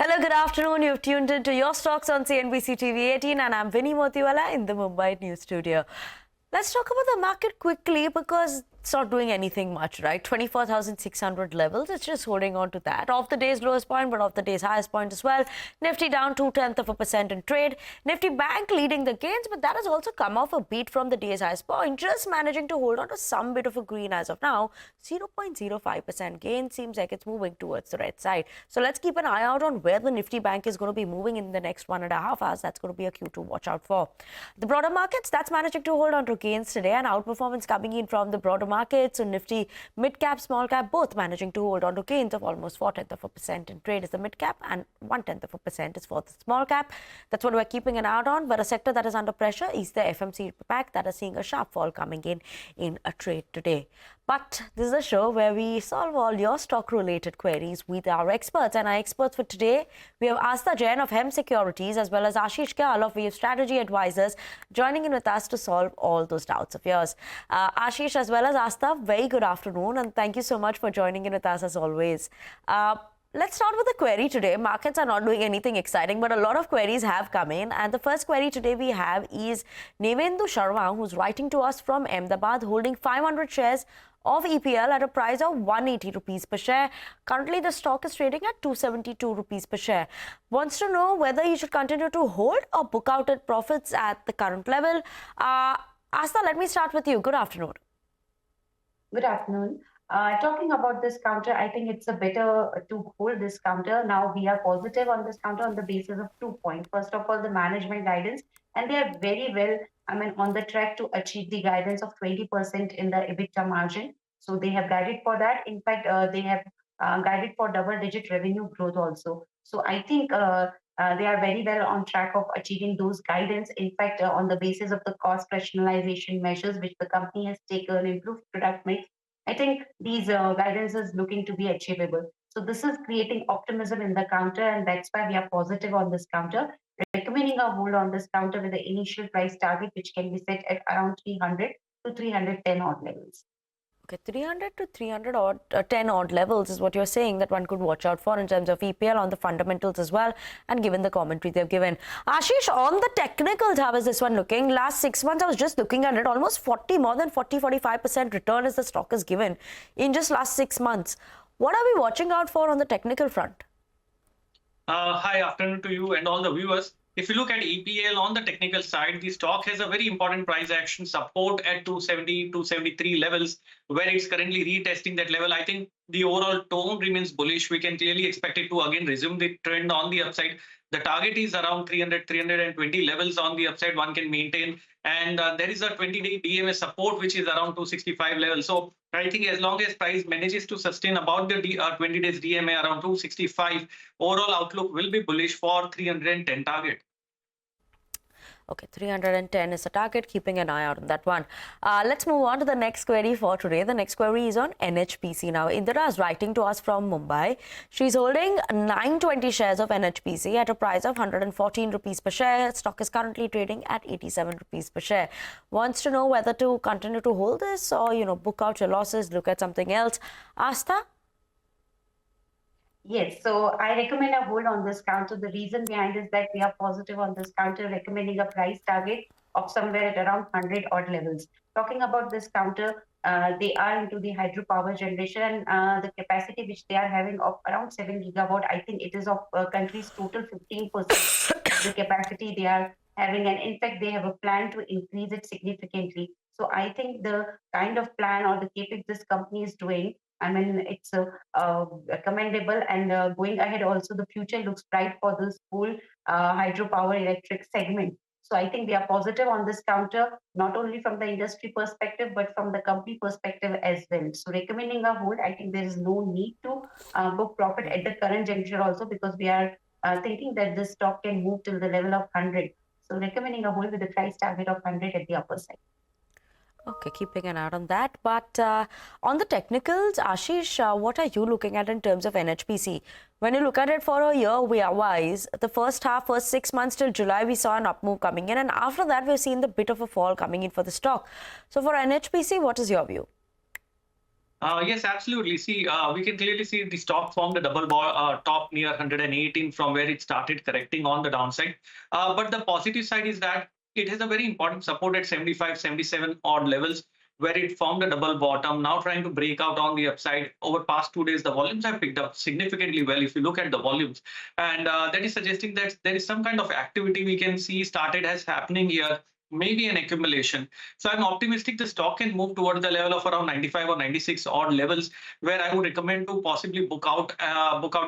Hello, good afternoon. You've tuned in to Your Stocks on CNBC-TV18 and I'm Vinny Motiwala in the Mumbai News Studio. Let's talk about the market quickly because it's not doing anything much, right? 24,600 levels. It's just holding on to that. Off the day's lowest point, but off the day's highest point as well. Nifty down 0.2% in trade. Nifty Bank leading the gains, but that has also come off a beat from the day's highest point, just managing to hold on to some bit of a green as of now. 0.05% gain seems like it's moving towards the red side. So let's keep an eye out on where the Nifty Bank is going to be moving in the next 1.5 hours. That's going to be a cue to watch out for. The broader markets, that's managing to hold on to gains today, and outperformance coming in from the broader markets. So Nifty mid cap, small cap, both managing to hold on to gains of almost 0.4% in trade is the mid cap, and 0.1% is for the small cap. That's what we're keeping an eye out on. But a sector that is under pressure is the FMCG pack that is seeing a sharp fall coming in a trade today. But this is a show where we solve all your stock-related queries with our experts. And our experts for today, we have Astha Jain of Securities as well as Ashish Kyal of Wave Strategy Advisors joining in with us to solve all those doubts of yours. Ashish as well as Astha, very good afternoon and thank you so much for joining in with us as always. Let's start with the query today. Markets are not doing anything exciting, but a lot of queries have come in. And the first query today we have is Nevendu Sharma, who's writing to us from Ahmedabad, holding 500 shares of EPL at a price of 180 rupees per share. Currently, the stock is trading at 272 rupees per share. Wants to know whether he should continue to hold or book out at profits at the current level. Astha, let me start with you. Good afternoon. Good afternoon. Talking about this counter, I think it's a better to hold this counter. Now we are positive on this counter on the basis of 2 points. First of all, the management guidance, and they are very well, on the track to achieve the guidance of 20% in the EBITDA margin. So they have guided for that. In fact, they have guided for double-digit revenue growth also. So I think they are very well on track of achieving those guidance. In fact, on the basis of the cost rationalization measures which the company has taken, improved product mix, I think these guidance is looking to be achievable. So this is creating optimism in the counter, and that's why we are positive on this counter, recommending a hold on this counter with the initial price target, which can be set at around 300 to 310 odd levels. Okay, 300 to 310 odd levels is what you're saying that one could watch out for in terms of EPL on the fundamentals as well, and given the commentary they've given. Ashish, on the technicals, how is this one looking? Last 6 months, I was just looking at it, almost more than 45% return as the stock is given in just last 6 months. What are we watching out for on the technical front? Hi, afternoon to you and all the viewers. If you look at EPL on the technical side, the stock has a very important price action support at 270, 273 levels, where it's currently retesting that level. I think the overall tone remains bullish. We can clearly expect it to again resume the trend on the upside. The target is around 300, 320 levels on the upside one can maintain. And there is a 20-day DMA support, which is around 265 levels. So I think as long as price manages to sustain about the 20 days DMA around 265, overall outlook will be bullish for 310 target. Okay, 310 is a target, keeping an eye out on that one. Let's move on to the next query for today. The next query is on NHPC. Now, Indira is writing to us from Mumbai. She's holding 920 shares of NHPC at a price of 114 rupees per share. Stock is currently trading at 87 rupees per share. Wants to know whether to continue to hold this or, book out your losses, look at something else. Astha? Yes, so I recommend a hold on this counter. The reason behind is that we are positive on this counter, recommending a price target of somewhere at around 100 odd levels. Talking about this counter, they are into the hydropower generation, and the capacity which they are having of around 7 gigawatt. I think it is of country's total 15% of the capacity they are having, and in fact, they have a plan to increase it significantly. So I think the kind of plan or the capex this company is doing, it's commendable, and going ahead also the future looks bright for this whole hydropower electric segment. So I think we are positive on this counter, not only from the industry perspective, but from the company perspective as well. So recommending a hold, I think there is no need to book profit at the current juncture also, because we are thinking that this stock can move till the level of 100. So recommending a hold with a price target of 100 at the upper side. Okay, keeping an eye on that. But on the technicals, Ashish, what are you looking at in terms of NHPC? When you look at it for a year-wise, the first 6 months till July, we saw an up move coming in. And after that, we've seen the bit of a fall coming in for the stock. So for NHPC, what is your view? Yes, absolutely. See, we can clearly see the stock formed a double top near 118 from where it started correcting on the downside. But the positive side is that it has a very important support at 75, 77 odd levels where it formed a double bottom, now trying to break out on the upside. Over past 2 days, the volumes have picked up significantly well if you look at the volumes. And that is suggesting that there is some kind of activity we can see started as happening here, maybe an accumulation. So I'm optimistic the stock can move towards the level of around 95 or 96 odd levels, where I would recommend to possibly book out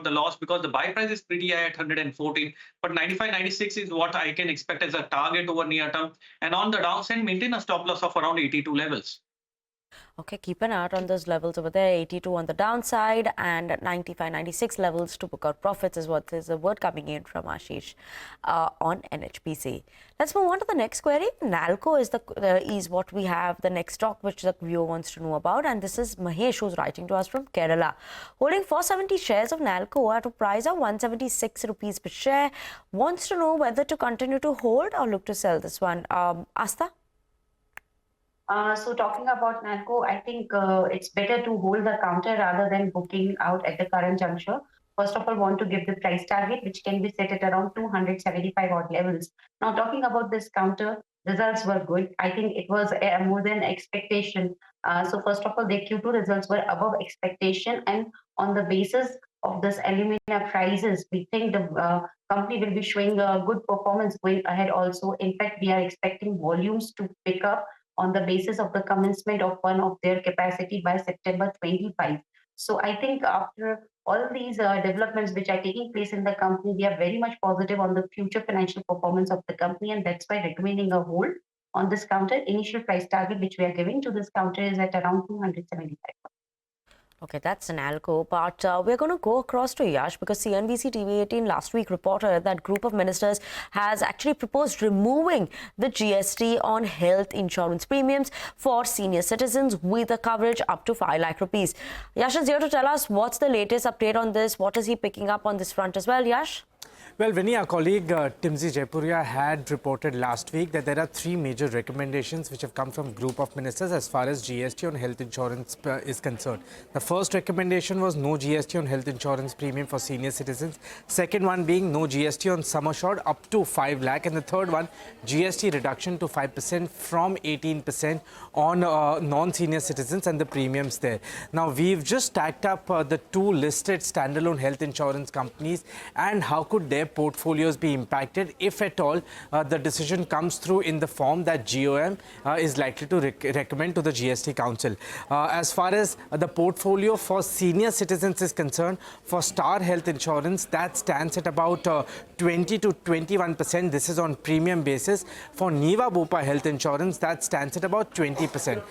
the loss, because the buy price is pretty high at 114. But 95, 96 is what I can expect as a target over near term. And on the downside, maintain a stop loss of around 82 levels. Okay, keep an eye out on those levels over there, 82 on the downside and 95, 96 levels to book out profits is what is the word coming in from Ashish on NHPC. Let's move on to the next query. Nalco is what we have, the next stock which the viewer wants to know about, and this is Mahesh who's writing to us from Kerala. Holding 470 shares of Nalco at a price of 176 rupees per share, wants to know whether to continue to hold or look to sell this one. Astha? So talking about Nalco, I think it's better to hold the counter rather than booking out at the current juncture. First of all, want to give the price target, which can be set at around 275 odd levels. Now, talking about this counter, results were good. I think it was more than expectation. So first of all, the Q2 results were above expectation, and on the basis of this alumina prices, we think the company will be showing a good performance going ahead also. In fact, we are expecting volumes to pick up on the basis of the commencement of one of their capacity by September 25. So I think after all these developments which are taking place in the company, we are very much positive on the future financial performance of the company, and that's why recommending a hold on this counter. Initial price target which we are giving to this counter is at around 275. Okay, that's an Nalco, but we're going to go across to Yash because CNBC-TV18 last week reported that group of ministers has actually proposed removing the GST on health insurance premiums for senior citizens with a coverage up to 5 lakh rupees. Yash is here to tell us what's the latest update on this. What is he picking up on this front as well, Yash? Well, Vinny, our colleague Timsy Jaipuria had reported last week that there are 3 major recommendations which have come from group of ministers as far as GST on health insurance is concerned. The first recommendation was no GST on health insurance premium for senior citizens. Second one being no GST on sum assured up to 5 lakh. And the third one, GST reduction to 5% from 18% on non-senior citizens and the premiums there. Now, we've just stacked up the 2 listed standalone health insurance companies and how could their portfolios be impacted if at all the decision comes through in the form that GOM is likely to recommend to the GST Council. As far as the portfolio for senior citizens is concerned, for Star Health Insurance, that stands at about 20 to 21%. This is on premium basis. For Niva Bupa Health Insurance, that stands at about 20%.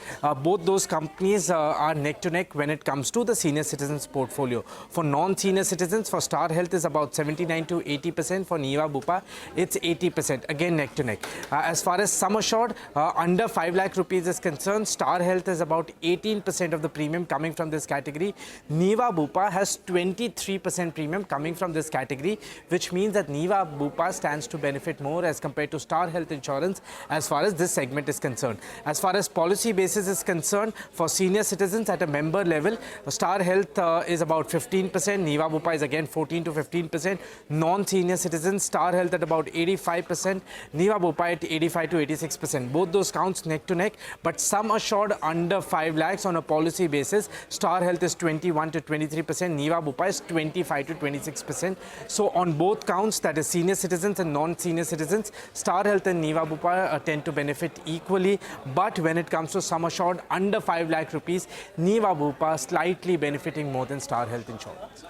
Both those companies are neck to neck when it comes to the senior citizens portfolio. For non-senior citizens, for Star Health is about 79 to 80%. For Niva Bupa, it's 80%, again neck to neck. As far as sum assured, under 5 lakh rupees is concerned, Star Health is about 18% of the premium coming from this category. Niva Bupa has 23% premium coming from this category, which means that Niva Bupa stands to benefit more as compared to Star Health Insurance as far as this segment is concerned. As far as policy basis is concerned, for senior citizens at a member level, Star Health is about 15%, Niva Bupa is again 14 to 15%, non-senior citizens, Star Health at about 85%, Niva Bupa at 85 to 86%. Both those counts neck to neck, but sum assured under 5 lakhs on a policy basis, Star Health is 21 to 23%, Niva Bupa is 25 to 26%. So on both counts, that is senior citizens and non-senior citizens, Star Health and Niva Bupa tend to benefit equally, but when it comes to sum assured under 5 lakh rupees, Niva Bupa slightly benefiting more than Star Health Insurance.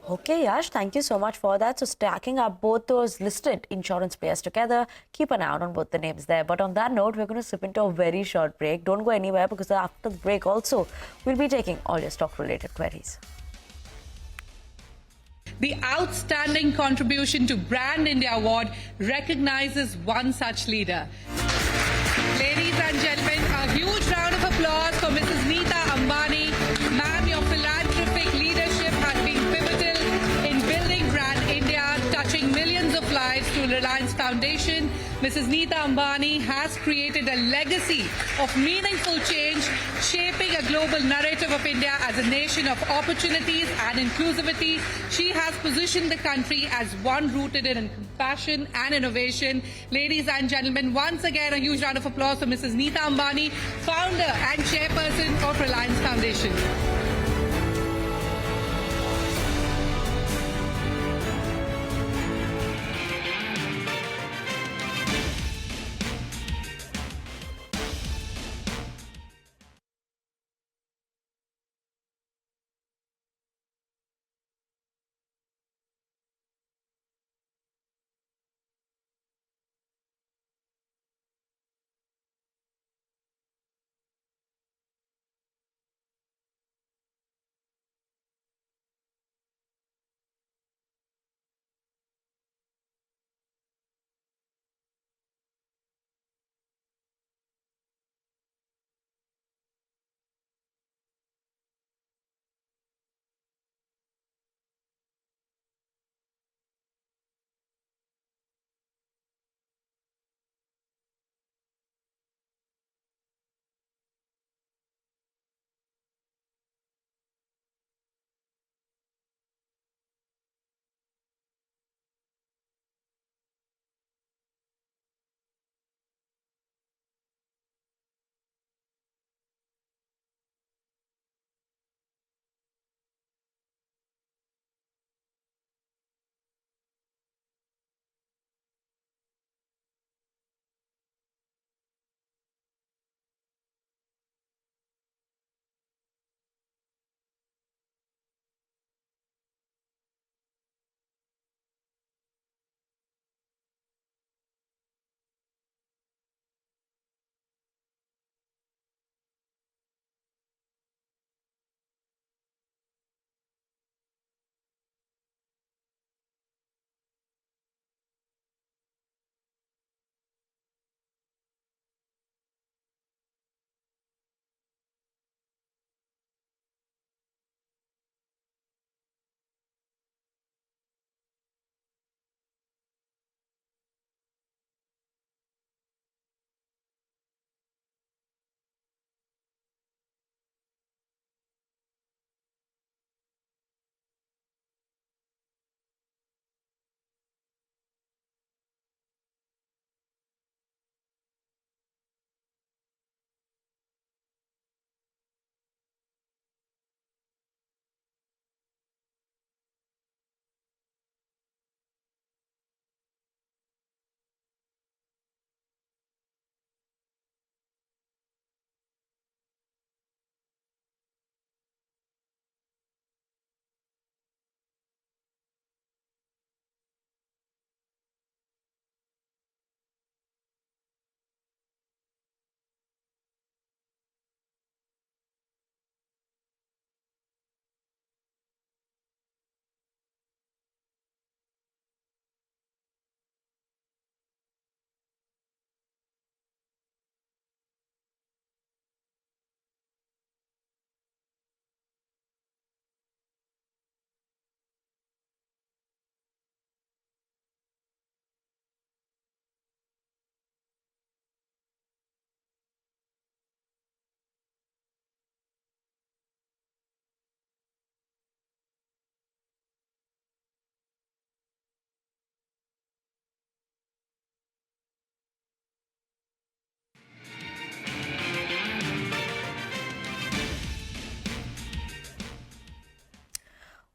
Okay, Yash, thank you so much for that. So stacking up both those listed insurance players together, keep an eye out on both the names there. But on that note, we're going to slip into a very short break. Don't go anywhere because after the break also, we'll be taking all your stock-related queries. The Outstanding Contribution to Brand India Award recognizes one such leader. Ladies and gentlemen, a huge round of applause for Mrs. Neeta Ambani. Ma'am, your philanthropic leadership has been pivotal in building Brand India, touching millions of lives through Reliance Foundation, Mrs. Neeta Ambani has created a legacy of meaningful change, shaping a global narrative of India as a nation of opportunities and inclusivity. She has positioned the country as one rooted in compassion and innovation. Ladies and gentlemen, once again, a huge round of applause for Mrs. Neeta Ambani, founder and chairperson of Reliance Foundation.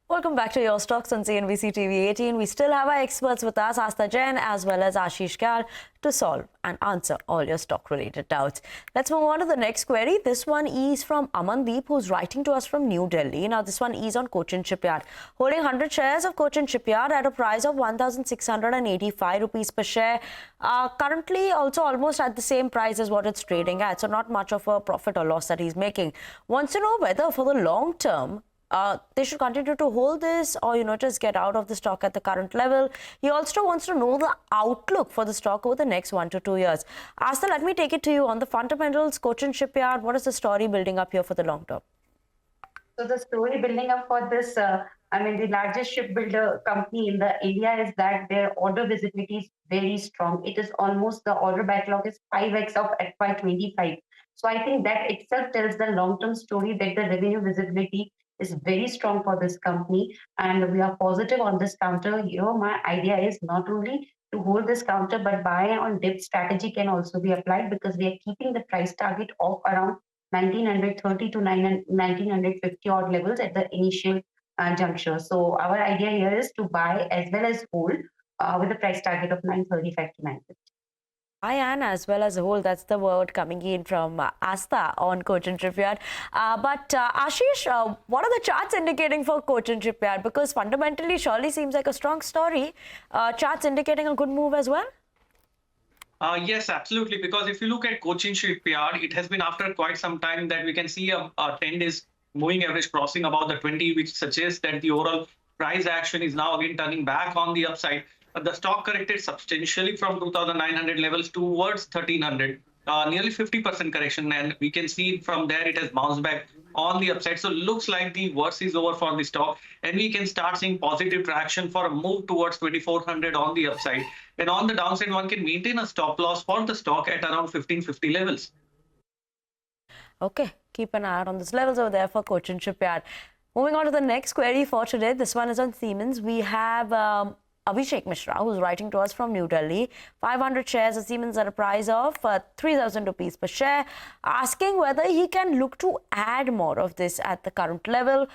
Welcome back to Your Stocks on CNBC-TV18. We still have our experts with us, Astha Jain as well as Ashish Kyal, to solve and answer all your stock-related doubts. Let's move on to the next query. This one is from Amandeep, who's writing to us from New Delhi. Now, this one is on Cochin Shipyard. Holding 100 shares of Cochin Shipyard at a price of 1,685 rupees per share. Currently, also almost at the same price as what it's trading at. So, not much of a profit or loss that he's making. Wants to know whether for the long term, they should continue to hold this or, just get out of the stock at the current level. He also wants to know the outlook for the stock over the next 1 to 2 years. Astha, let me take it to you on the fundamentals. Cochin Shipyard, what is the story building up here for the long term? So the story building up for this I mean, the largest shipbuilder company in the India is that their order visibility is very strong. It is almost the order backlog is 5x of FY25. So I think that itself tells the long-term story that the revenue visibility is very strong for this company, and we are positive on this counter. My idea is not only to hold this counter, but buy on dip strategy can also be applied because we are keeping the price target of around 1930 to 1950 odd levels at the initial juncture. So our idea here is to buy as well as hold with a price target of 935 to 950. I and as well as a whole, that's the word coming in from Astha on Cochin Shipyard. But Ashish, what are the charts indicating for Cochin Shipyard? Because fundamentally, surely seems like a strong story. Charts indicating a good move as well? Yes, absolutely. Because if you look at Cochin Shipyard, it has been after quite some time that we can see a trend is moving average crossing about the 20, which suggests that the overall price action is now again turning back on the upside. The stock corrected substantially from 2,900 levels towards 1,300, nearly 50% correction. And we can see from there it has bounced back on the upside. So looks like the worst is over for the stock. And we can start seeing positive traction for a move towards 2,400 on the upside. And on the downside, one can maintain a stop loss for the stock at around 1,550 levels. Okay, keep an eye out on these levels over there for Cochin Shipyard. Moving on to the next query for today. This one is on Siemens. We have Abhishek Mishra, who's writing to us from New Delhi. 500 shares of Siemens at a price of 3,000 rupees per share, asking whether he can look to add more of this at the current level.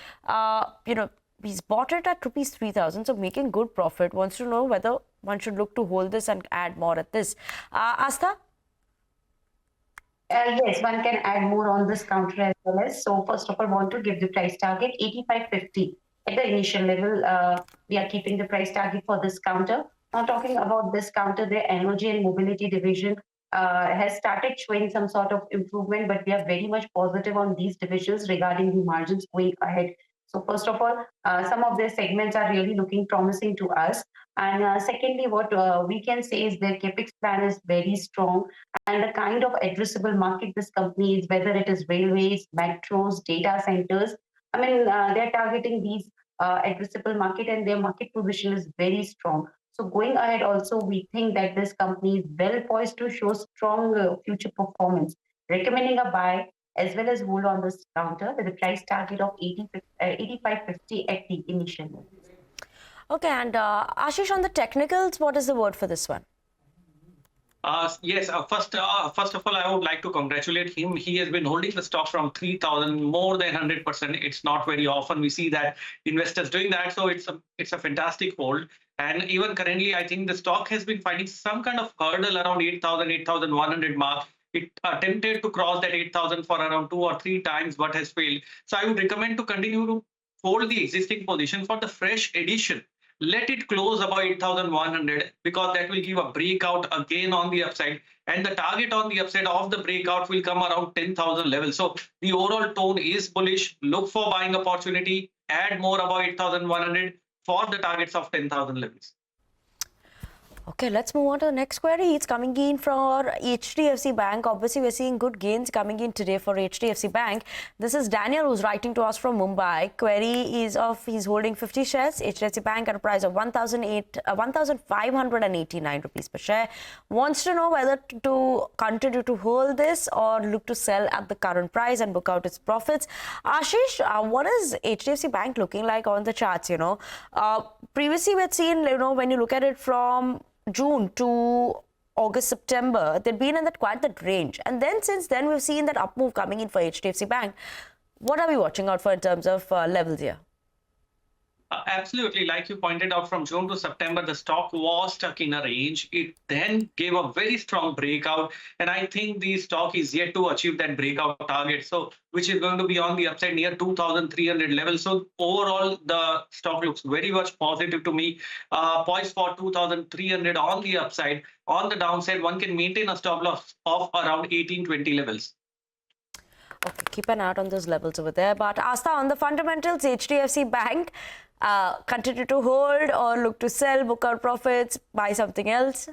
He's bought it at rupees 3,000, so making good profit. Wants to know whether one should look to hold this and add more at this. Astha? Yes, one can add more on this counter as well as. So first of all, want to give the price target 85.50 at the initial level. We are keeping the price target for this counter. Now talking about this counter, the energy and mobility division has started showing some sort of improvement, but we are very much positive on these divisions regarding the margins going ahead. So first of all, some of their segments are really looking promising to us. And secondly, what we can say is their capex plan is very strong, and the kind of addressable market this company is, whether it is railways, metros, data centers. I mean, they're targeting these addressable market, and their market position is very strong. So going ahead also, we think that this company is well poised to show strong future performance. Recommending a buy as well as hold on this counter with a price target of 85.50 at the initial level. Okay, and Ashish, on the technicals, what is the word for this one? Yes, first of all, I would like to congratulate him. He has been holding the stock from 3,000 more than 100%. It's not very often we see that investors doing that. So it's a fantastic hold. And even currently, I think the stock has been finding some kind of hurdle around 8,000, 8,100 mark. It attempted to cross that 8,000 for around 2 or 3 times, but has failed. So I would recommend to continue to hold the existing position for the fresh addition. Let it close above 8,100 because that will give a breakout again on the upside, and the target on the upside of the breakout will come around 10,000 level. So the overall tone is bullish. Look for buying opportunity, add more above 8,100 for the targets of 10,000 levels. Okay, let's move on to the next query. It's coming in for HDFC Bank. Obviously, we're seeing good gains coming in today for HDFC Bank. This is Daniel who's writing to us from Mumbai. Query is of he's holding 50 shares, HDFC Bank at a price of 1,589 rupees per share. Wants to know whether to continue to hold this or look to sell at the current price and book out its profits. Ashish, what is HDFC Bank looking like on the charts? Previously we had seen, when you look at it from June to August, September, they'd been in quite that range. And then since then, we've seen that up move coming in for HDFC Bank. What are we watching out for in terms of levels here? Absolutely. Like you pointed out, from June to September, the stock was stuck in a range. It then gave a very strong breakout. And I think the stock is yet to achieve that breakout target, so which is going to be on the upside near 2,300 level. So overall, the stock looks very much positive to me. Poised for 2,300 on the upside. On the downside, one can maintain a stop loss of around 1820 levels. Okay, keep an eye out on those levels over there. But Astha, on the fundamentals, HDFC Bank, continue to hold or look to sell, book out profits, buy something else?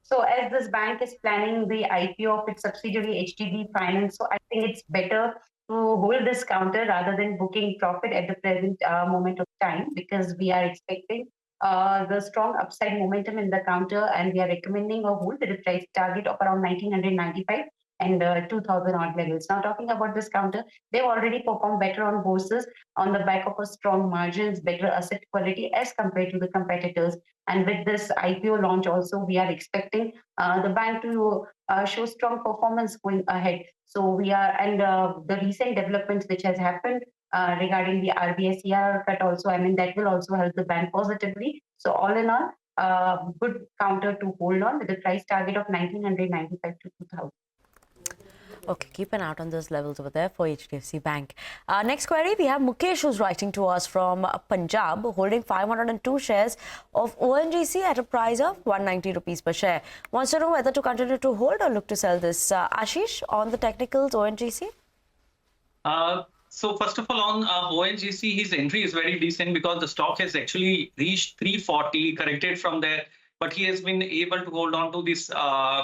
So as this bank is planning the IPO of its subsidiary HDB Finance, so I think it's better to hold this counter rather than booking profit at the present moment of time, because we are expecting the strong upside momentum in the counter, and we are recommending a hold with a price target of around 1995 and 2000 odd levels. Now, talking about this counter, they've already performed better on bourses on the back of a strong margins, better asset quality as compared to the competitors. And with this IPO launch also, we are expecting the bank to show strong performance going ahead. So we are, and the recent developments which has happened regarding the RBI CRR cut also, I mean, that will also help the bank positively. So all in all, good counter to hold on with a price target of 1995 to 2000. Okay, keep an eye out on those levels over there for HDFC Bank. Next query, we have Mukesh who's writing to us from Punjab, holding 502 shares of ONGC at a price of 190 rupees per share. Wants to know whether to continue to hold or look to sell this. Ashish, on the technicals, ONGC? So first of all, on ONGC, his entry is very decent because the stock has actually reached 340, corrected from there. But he has been able to hold on to this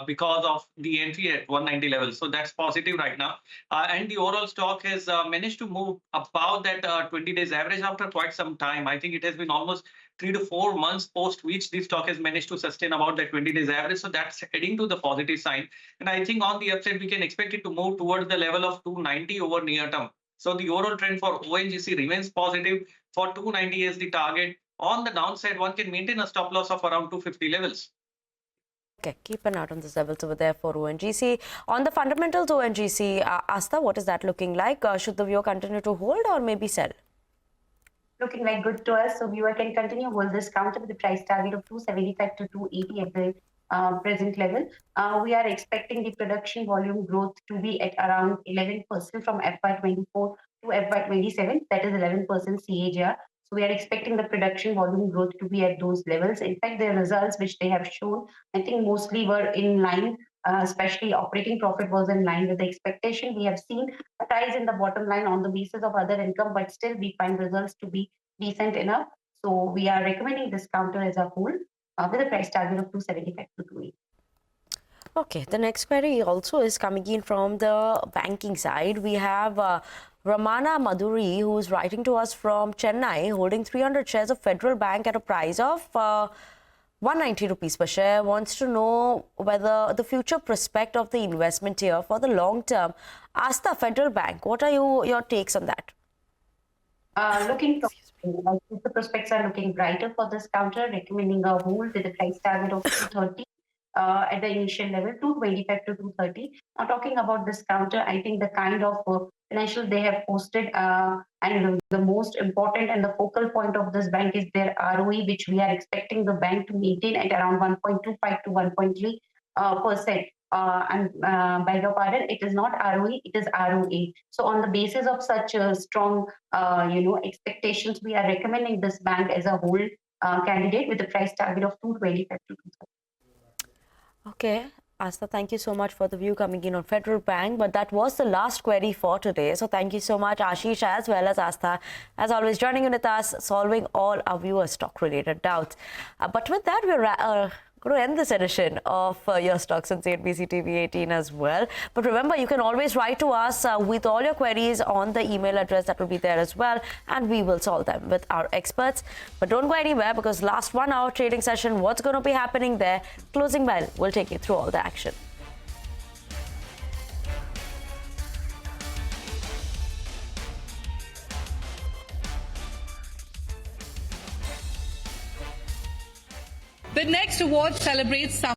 because of the entry at 190 level. So that's positive right now. And the overall stock has managed to move above that 20 days average after quite some time. I think it has been almost 3 to 4 months post which the stock has managed to sustain about that 20 days average. So that's heading to the positive sign. And I think on the upside, we can expect it to move towards the level of 290 over near term. So the overall trend for ONGC remains positive for 290 as the target. On the downside, one can maintain a stop loss of around 250 levels. Okay, keep an eye on the levels over there for ONGC. On the fundamentals ONGC, Astha, what is that looking like? Should the viewer continue to hold or maybe sell? Looking like good to us. So viewer can continue hold this counter with the price target of 275 to 280 at the present level. We are expecting the production volume growth to be at around 11% from FY24 to FY27. That is 11% CAGR. So we are expecting the production volume growth to be at those levels. In fact, the results which they have shown, I think mostly were in line, especially operating profit was in line with the expectation. We have seen a rise in the bottom line on the basis of other income, but still we find results to be decent enough. So we are recommending this counter as a whole with a price target of 275 to 280. Okay, the next query also is coming in from the banking side. We have Ramana Madhuri, who is writing to us from Chennai, holding 300 shares of Federal Bank at a price of 190 rupees per share. Wants to know whether the future prospect of the investment here for the long term. Astha, Federal Bank, what are your takes on that? The prospects are looking brighter for this counter, recommending a hold with a price target of 230 at the initial level, 225 to 230. Now, talking about this counter, I think the kind of financial they have posted and the most important and the focal point of this bank is their ROE, which we are expecting the bank to maintain at around 1.25 to 1.3%. And beg your pardon, it is not ROE, it is ROA. So on the basis of such strong, expectations, we are recommending this bank as a whole candidate with a price target of 225 to 230. Okay, Astha, thank you so much for the view coming in on Federal Bank. But that was the last query for today. So thank you so much, Ashish, as well as Astha, as always, joining in with us, solving all our viewers' stock-related doubts. But with that, we're going to end this edition of Your Stocks on CNBC-TV18 as well. But remember, you can always write to us with all your queries on the email address that will be there as well, and we will solve them with our experts. But don't go anywhere, because last 1 hour trading session, what's going to be happening there? Closing bell will take you through all the action. The next award celebrates some